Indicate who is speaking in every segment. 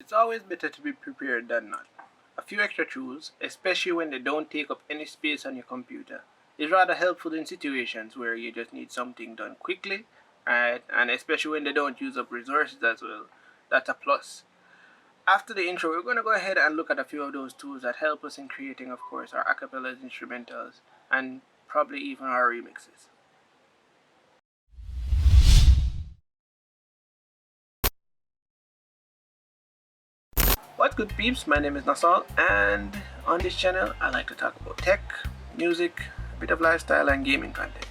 Speaker 1: It's always better to be prepared than not. A few extra tools, especially when they don't take up any space on your computer, is rather helpful in situations where you just need something done quickly, right? And especially when they don't use up resources as well. That's a plus. After the intro, we're going to go ahead and look at a few of those tools that help us in creating, of course, our acapellas, instrumentals, and probably even our remixes. What's good, peeps? My name is Nasaal, and on this channel, I like to talk about tech, music, a bit of lifestyle, and gaming content.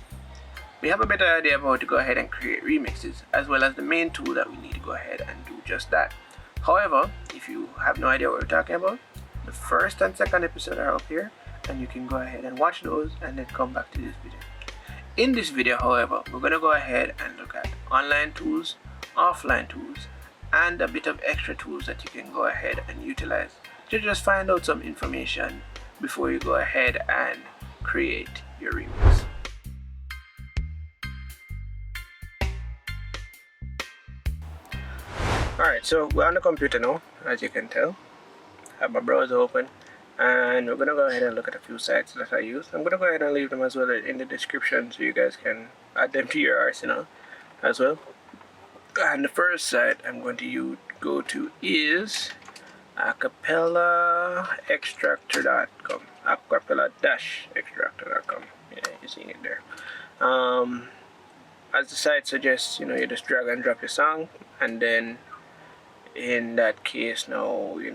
Speaker 1: We have a better idea of how to go ahead and create remixes, as well as the main tool that we need to go ahead and do just that. However, if you have no idea what we're talking about, the first and second episode are up here, and you can go ahead and watch those and then come back to this video. In this video, however, we're going to go ahead and look at online tools, offline tools, and a bit of extra tools that you can go ahead and utilize to just find out some information before you go ahead and create your remix. Alright, so we're on the computer now, as you can tell. I have my browser open, and we're going to go ahead and look at a few sites that I use. I'm going to go ahead and leave them as well in the description so you guys can add them to your arsenal as well. And the first site I'm going to go to is Acapella-extractor.com. Acapella-extractor.com. Yeah, you're seeing it there. As the site suggests, you just drag and drop your song, and then in that case now, it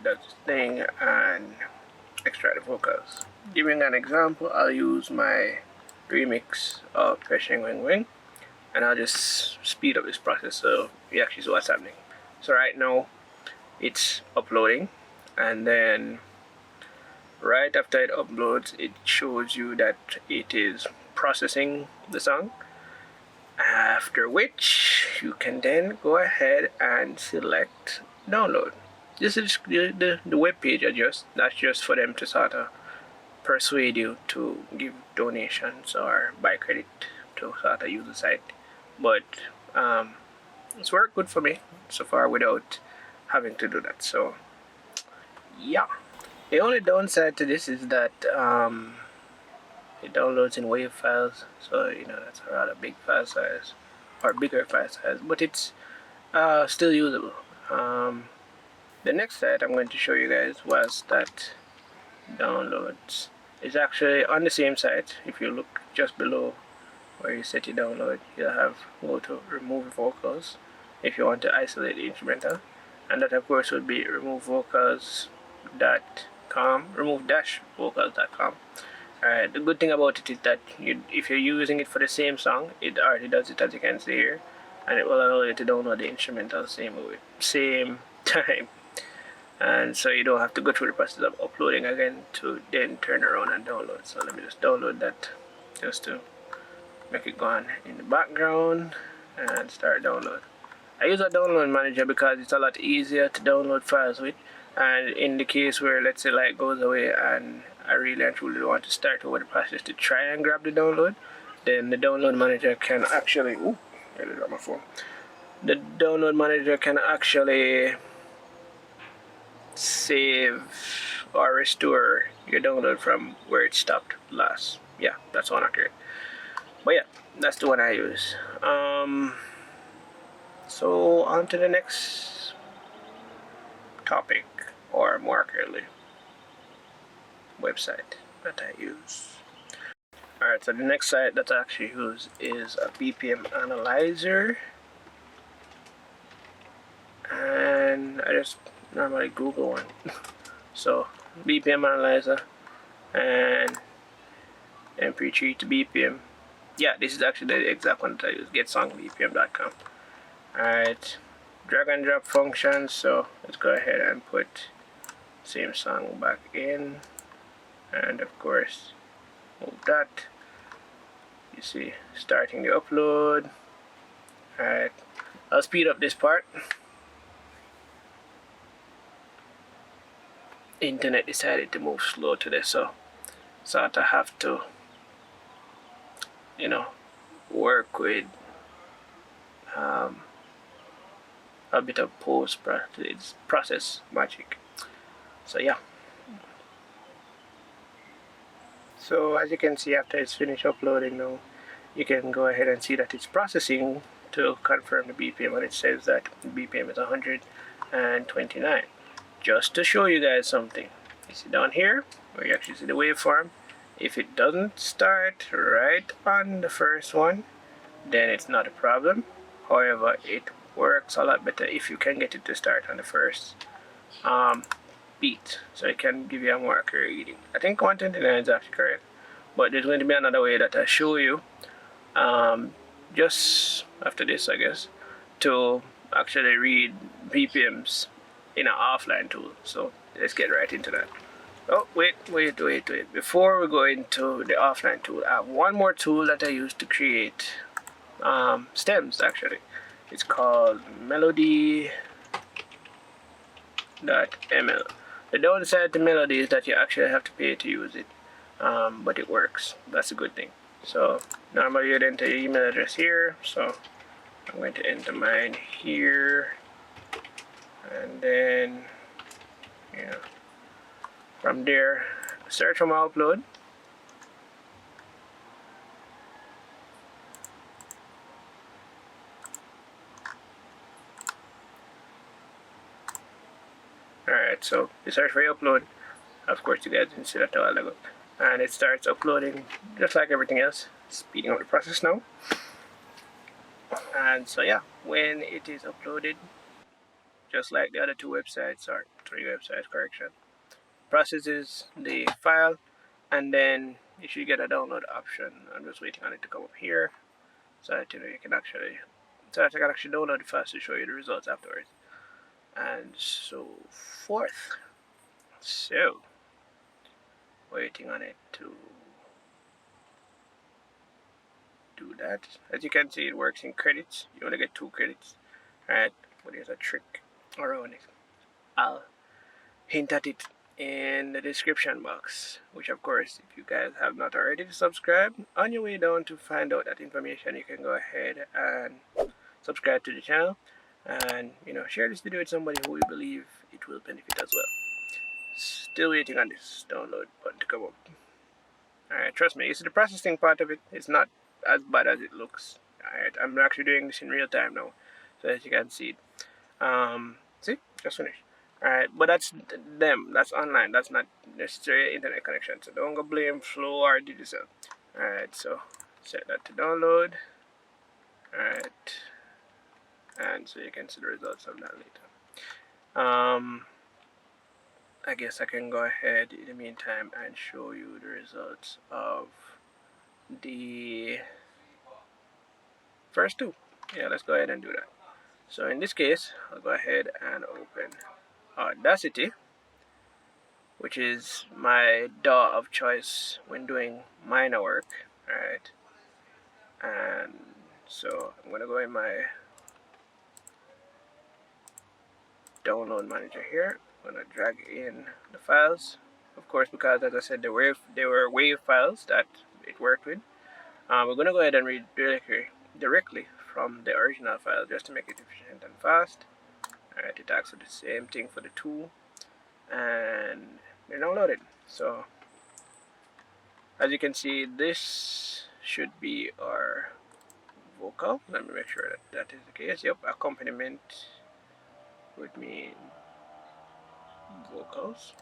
Speaker 1: does its thing and extract the vocals. Giving an example, I'll use my remix of Fishing Wing Wing, and I'll just speed up this process so you actually see what's happening. So right now it's uploading, and then right after it uploads, it shows you that it is processing the song, after which you can then go ahead and select download. This is the web page that's just for them to sort of persuade you to give donations or buy credit to sort of use the site. But it's worked good for me so far without having to do that. So yeah, the only downside to this is that it downloads in WAV files, so that's a rather big file size, or bigger file size, but it's still usable. The next site I'm going to show you guys was that downloads is actually on the same site. If you look just below where you set your download, you'll have go to remove vocals if you want to isolate the instrumental, and that of course would be remove-vocals.com. The good thing about it is that if you're using it for the same song, it already does it, as you can see here, and it will allow you to download the instrumental same time, and so you don't have to go through the process of uploading again to then turn around and download. So let me just download that just to make it go on in the background and start download. I use a download manager because it's a lot easier to download files with, and in the case where, let's say, light goes away and I really and truly want to start over the process to try and grab the download, then the download manager can actually my phone. The download manager can actually save or restore your download from where it stopped last. Yeah, that's one accurate. But yeah, that's the one I use. So on to the next topic, or more accurately, website that I use. Alright, so the next site that I actually use is a BPM analyzer, and I just normally Google one. So BPM analyzer and MP3 to BPM. Yeah, this is actually the exact one that I use, getsongbpm.com. Alright, drag and drop function, so let's go ahead and put same song back in, and of course move that. You see, starting the upload. Alright, I'll speed up this part. Internet decided to move slow today, so I have to work with a bit of post process magic. So yeah. So as you can see, after it's finished uploading now, you can go ahead and see that it's processing to confirm the BPM, and it says that the BPM is 129. Just to show you guys something, you see down here where you actually see the waveform, if it doesn't start right on the first one, then it's not a problem. However, it works a lot better if you can get it to start on the first beat, so it can give you a more accurate reading. I think 129 is actually correct, but there's going to be another way that I show you just after this, I guess, to actually read BPMs in an offline tool. So let's get right into that. Oh, wait. Before we go into the offline tool, I have one more tool that I use to create stems, actually. It's called melody.ml. The downside to melody is that you actually have to pay to use it, but it works. That's a good thing. So normally you'd enter your email address here, so I'm going to enter mine here, and then from there search for my upload. Alright, so you search for your upload. Of course you guys didn't see that a while ago, and it starts uploading just like everything else, speeding up the process now. And so yeah, when it is uploaded, just like the other two websites or three websites, correction, processes the file, and then you should get a download option. I'm just waiting on it to come up here so that you can actually download the file to show you the results afterwards, and so forth. So waiting on it to do that. As you can see, it works in credits. You only get 2 credits. Alright, but there's a trick around it. I'll hint at it in the description box, which of course, if you guys have not already subscribed, on your way down to find out that information, you can go ahead and subscribe to the channel, and share this video with somebody who you believe it will benefit as well. Still waiting on this download button to come up. Alright, trust me, you see the processing part of it is not as bad as it looks. Alright, I'm actually doing this in real time now, so that you can see it. See, just finished. Alright, but that's them. That's online. That's not necessarily internet connection. So don't go blame Flow or Digital. Alright, so set that to download. Alright, and so you can see the results of that later. I guess I can go ahead in the meantime and show you the results of the first two. Yeah, let's go ahead and do that. So in this case, I'll go ahead and open Audacity, which is my DAW of choice when doing minor work. Alright, and so I'm gonna go in my download manager here. I'm gonna drag in the files, of course, because as I said, they were WAV files that it worked with. We're gonna go ahead and read directly from the original file just to make it efficient and fast. Alright, it asks for the same thing for the two, and they're downloaded. So as you can see, this should be our vocal. Let me make sure that that is the case. Yep, accompaniment would mean vocals,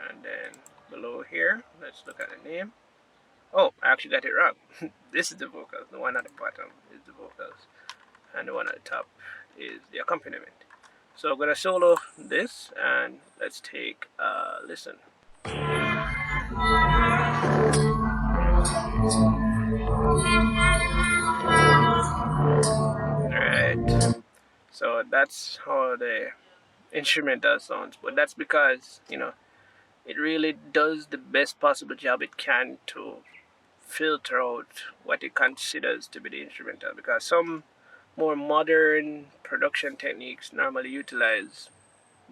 Speaker 1: and then below here, let's look at the name. Oh, I actually got it wrong. This is the vocals. The one at the bottom is the vocals, and the one at the top is the accompaniment. So I'm gonna solo this, and let's take a listen. Alright, so that's how the instrumental sounds, but that's because it really does the best possible job it can to filter out what it considers to be the instrumental, because some more modern production techniques normally utilize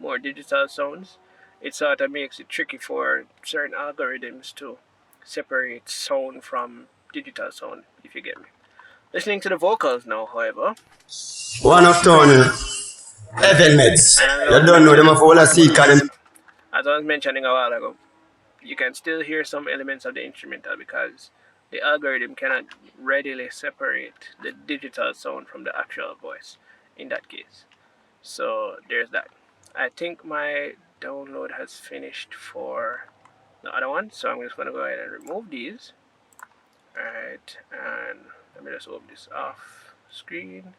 Speaker 1: more digital sounds. It sort of makes it tricky for certain algorithms to separate sound from digital sound, if you get me. Listening to the vocals now, however.
Speaker 2: One of Tony. Heaven meds.
Speaker 1: And as I
Speaker 2: You
Speaker 1: was
Speaker 2: don't know them
Speaker 1: mentioning,
Speaker 2: of all a secret.
Speaker 1: as I was mentioning a while ago, you can still hear some elements of the instrumental because the algorithm cannot readily separate the digital sound from the actual voice in that case. So there's that. I think my download has finished for the other one, so I'm just going to go ahead and remove these. Alright, and let me just open this off screen.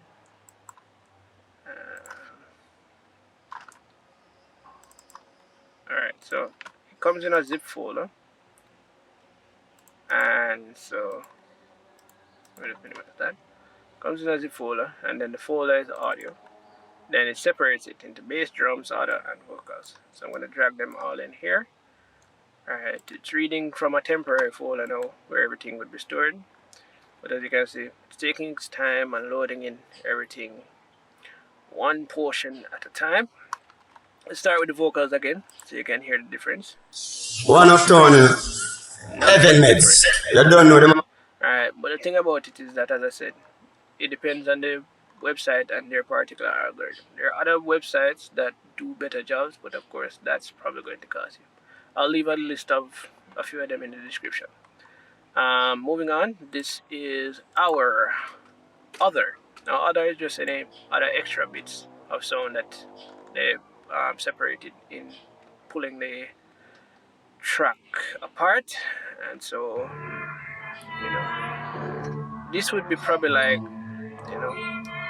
Speaker 1: Alright, so it comes in a zip folder, and so let me just minimize that. Comes in a zip folder, and then the folder is audio. Then it separates it into bass, drums, audio, and vocals. So I'm going to drag them all in here. Alright, it's reading from a temporary folder now where everything would be stored. But as you can see, it's taking its time and loading in everything one portion at a time. Let's start with the vocals again so you can hear the difference.
Speaker 2: One of Tony.
Speaker 1: Not
Speaker 2: Heaven
Speaker 1: much
Speaker 2: meds.
Speaker 1: difference.
Speaker 2: You don't know them.
Speaker 1: Alright, but the thing about it is that, as I said, it depends on the website and their particular algorithm. There are other websites that do better jobs, but of course that's probably going to cost you. I'll leave a list of a few of them in the description. Moving on, this is our other. Now, other is just any other extra bits of sound that they separated in pulling the track apart, and so this would be probably like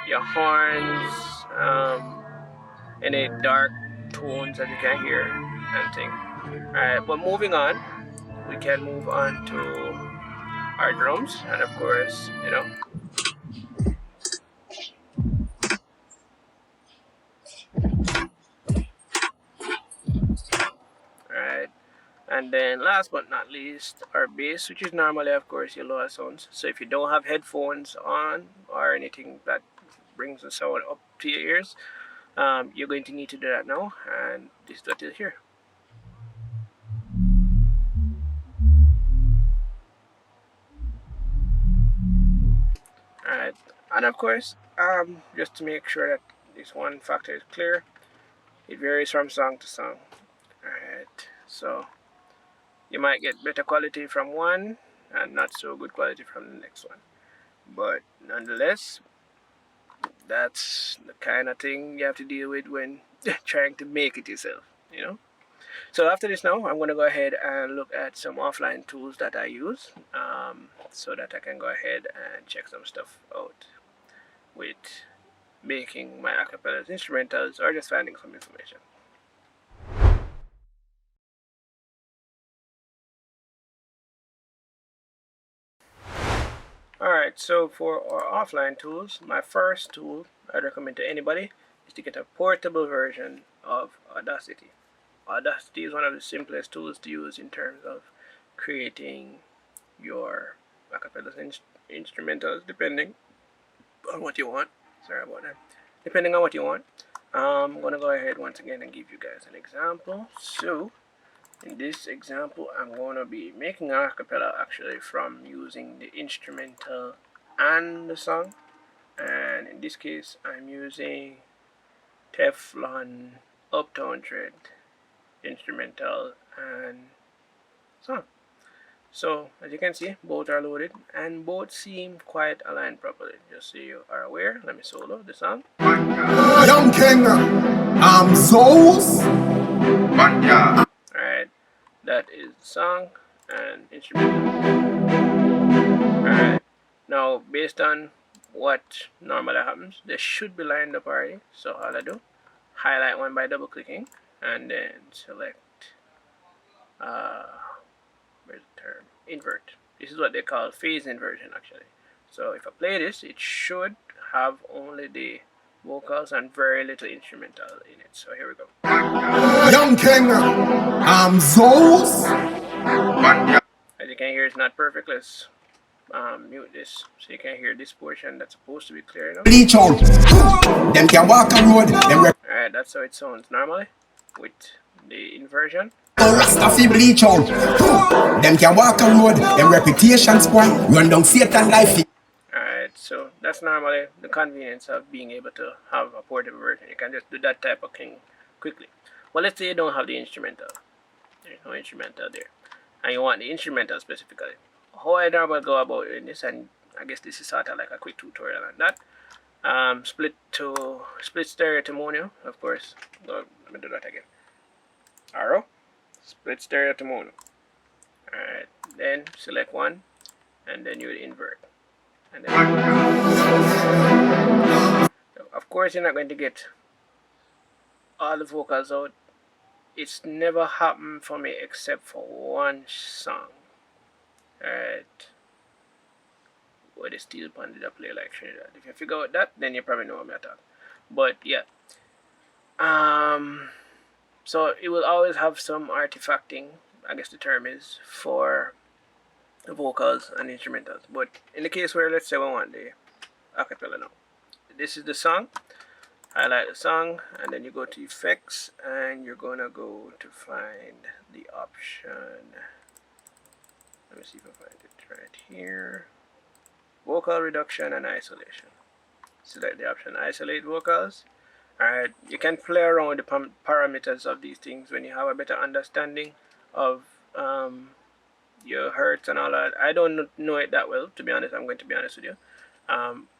Speaker 1: your horns, any dark tones that you can hear, and thing. Alright, but moving on, we can move on to our drums, and of course, alright. And then last but not least, our bass, which is normally, of course, your lower sounds. So if you don't have headphones on or anything that brings the sound up to your ears, you're going to need to do that now, and this is what you'll hear. Alright, and of course, just to make sure that this one factor is clear, it varies from song to song. Alright, so you might get better quality from one and not so good quality from the next one. But nonetheless, that's the kind of thing you have to deal with when trying to make it yourself. So after this now, I'm going to go ahead and look at some offline tools that I use so that I can go ahead and check some stuff out with making my acapellas instrumentals or just finding some information. Alright, so for our offline tools, my first tool I'd recommend to anybody is to get a portable version of Audacity. Audacity is one of the simplest tools to use in terms of creating your acapellas instrumentals, depending on what you want. Sorry about that. Depending on what you want. I'm going to go ahead once again and give you guys an example. So, in this example, I'm going to be making an acapella actually from using the instrumental and the song. And in this case, I'm using Teflon Uptown Tread instrumental and song. So as you can see, both are loaded and both seem quite aligned properly. Just so you are aware, let me solo the song.
Speaker 3: Young King, Souls.
Speaker 1: Alright, that is the song and instrumental. Alright, now based on what normally happens, they should be lined up already. So all I do, highlight one by double clicking and then select where's the term? Invert. This is what they call phase inversion actually. So if I play this, it should have only the vocals and very little instrumental in it. So here we go.
Speaker 3: Young King, Souls.
Speaker 1: As you can hear, it's not perfect. Let's mute this so you can hear this portion that's supposed to be clear enough.
Speaker 3: Bleach out. Them can walk a road.
Speaker 1: Alright, that's how it sounds normally with the inversion.
Speaker 3: Rastafi bleach out. Them can walk a road. Them reputation spoil. Run down Satan life.
Speaker 1: Alright, So that's normally the convenience of being able to have a portable version. You can just do that type of thing quickly. Well, let's say you don't have the instrumental. There's no instrumental there, and you want the instrumental specifically. How I normally go about doing this, and I guess this is sort of like a quick tutorial on that. Split stereo to mono, of course. Let me do that again. Arrow, split stereo to mono. Alright, then select one, and then you would invert. And then, of course, you're not going to get all the vocals out. It's never happened for me except for one song. Alright. Where the steel pan did I play like Trinidad. If you figure out that, then you probably know what I'm talking. But yeah. So it will always have some artifacting, I guess the term is, for the vocals and instrumentals. But in the case where, let's say we want the acapella now. This is the song. Highlight the song, and then you go to effects, and you're gonna go to find the option. Let me see if I find it right here. Vocal reduction and isolation. Select the option isolate vocals. Alright, you can play around with the parameters of these things when you have a better understanding of your hertz and all that. I don't know it that well, to be honest. I'm going to be honest with you.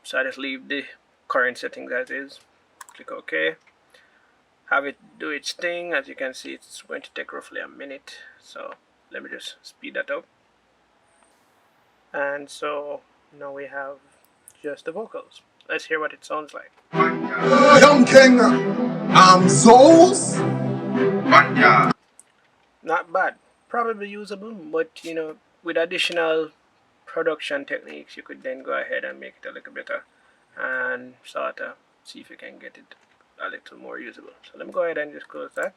Speaker 1: So I just leave the current settings as is. Click OK. Have it do its thing. As you can see, it's going to take roughly a minute. So let me just speed that up. And so now we have just the vocals. Let's hear what it sounds like.
Speaker 3: Young King, Souls.
Speaker 1: Not bad. Probably usable, but you know, with additional production techniques, you could then go ahead and make it a little better and sort of see if you can get it a little more usable. So let me go ahead and just close that.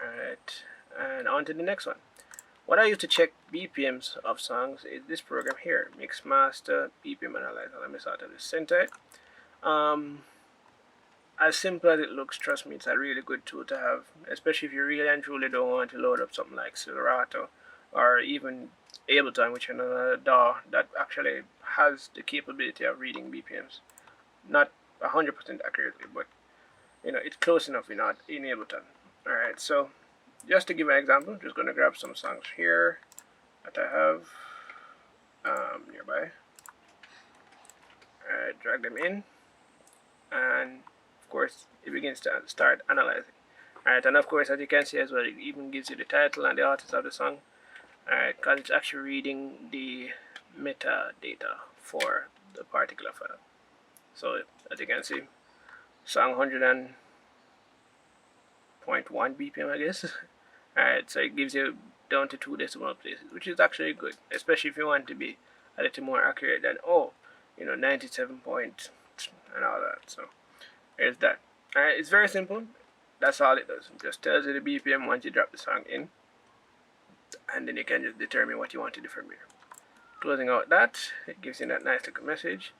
Speaker 1: Alright, and on to the next one. What I use to check BPMs of songs is this program here, Mix Master BPM Analyzer. Let me sort of just center it. As simple as it looks, trust me, it's a really good tool to have, especially if you really and truly don't want to load up something like Silverado or even Ableton, which is another DAW that actually has the capability of reading BPMs. Not 100% accurately, but you know, it's close enough in Ableton. Alright, so just to give an example, I'm just going to grab some songs here that I have nearby. Alright, drag them in, and of course it begins to start analyzing. Alright, and of course, as you can see as well, it even gives you the title and the artist of the song. Alright, because it's actually reading the metadata for the particular file. So as you can see, song 100.1 BPM, I guess. Alright, so it gives you down to 2 decimal places, which is actually good, especially if you want to be a little more accurate than 97 point and all that. So there's that. Alright, it's very simple. That's all it does. It just tells you the BPM once you drop the song in, and then you can just determine what you want to do from here. Closing out that, it gives you that nice little message.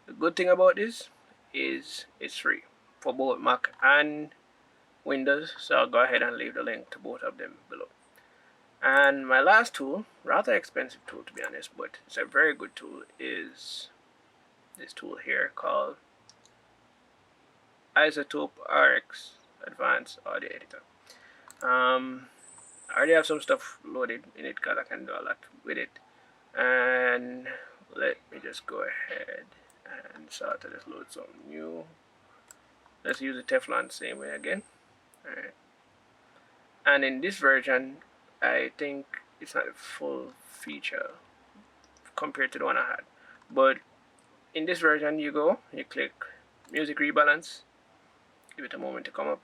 Speaker 1: The good thing about this is it's free for both Mac and Windows, so I'll go ahead and leave the link to both of them below. And my last tool, rather expensive tool to be honest, but it's a very good tool, is this tool here called Isotope RX Advanced Audio Editor. I already have some stuff loaded in it because I can do a lot with it. And let me just go ahead and start to just load something new. Let's use the Teflon same way again. Alright. And in this version, I think it's not a full feature compared to the one I had. But in this version, you click Music Rebalance, give it a moment to come up.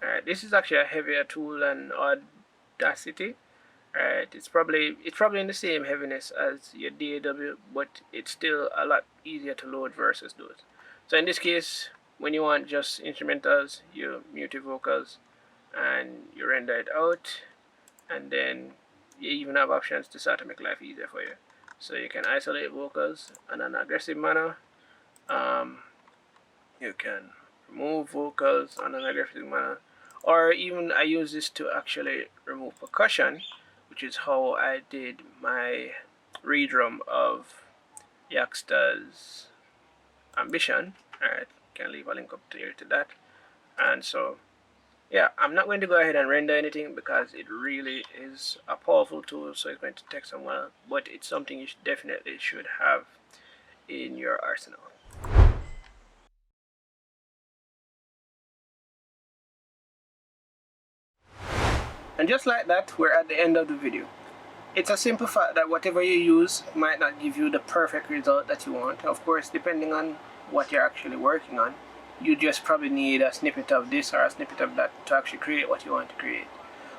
Speaker 1: Alright, this is actually a heavier tool than Audacity. Alright, it's probably in the same heaviness as your DAW, but it's still a lot easier to load versus those. So in this case, when you want just instrumentals, you mute your vocals and you render it out, and then you even have options to start to make life easier for you. So you can isolate vocals in an aggressive manner. You can remove vocals in an aggressive manner, or even I use this to actually remove percussion, which is how I did my redrum of Youngster's ambition. Alright, can leave a link up here to that. And so yeah, I'm not going to go ahead and render anything because it really is a powerful tool, so it's going to take some while, but it's something you definitely should have in your arsenal. And just like that, we're at the end of the video. It's a simple fact that whatever you use might not give you the perfect result that you want. Of course, depending on what you're actually working on, you just probably need a snippet of this or a snippet of that to actually create what you want to create.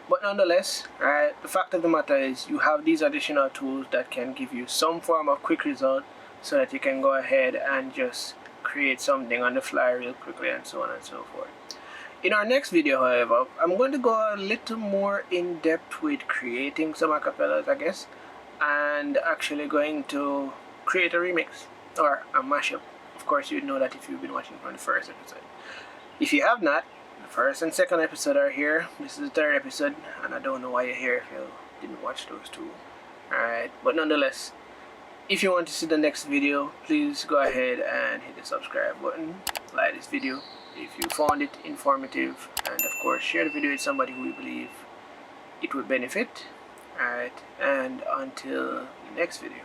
Speaker 1: But nonetheless, the fact of the matter is you have these additional tools that can give you some form of quick result so that you can go ahead and just create something on the fly real quickly and so on and so forth. In our next video, however, I'm going to go a little more in depth with creating some acapellas, I guess, and actually going to create a remix or a mashup. Of course, you'd know that if you've been watching from the first episode. If you have not, the first and second episode are here. This is the third episode, and I don't know why you're here if you didn't watch those two. Alright, but nonetheless, if you want to see the next video, please go ahead and hit the subscribe button, like this video if you found it informative, and of course share the video with somebody who you believe it would benefit. Alright, and until the next video.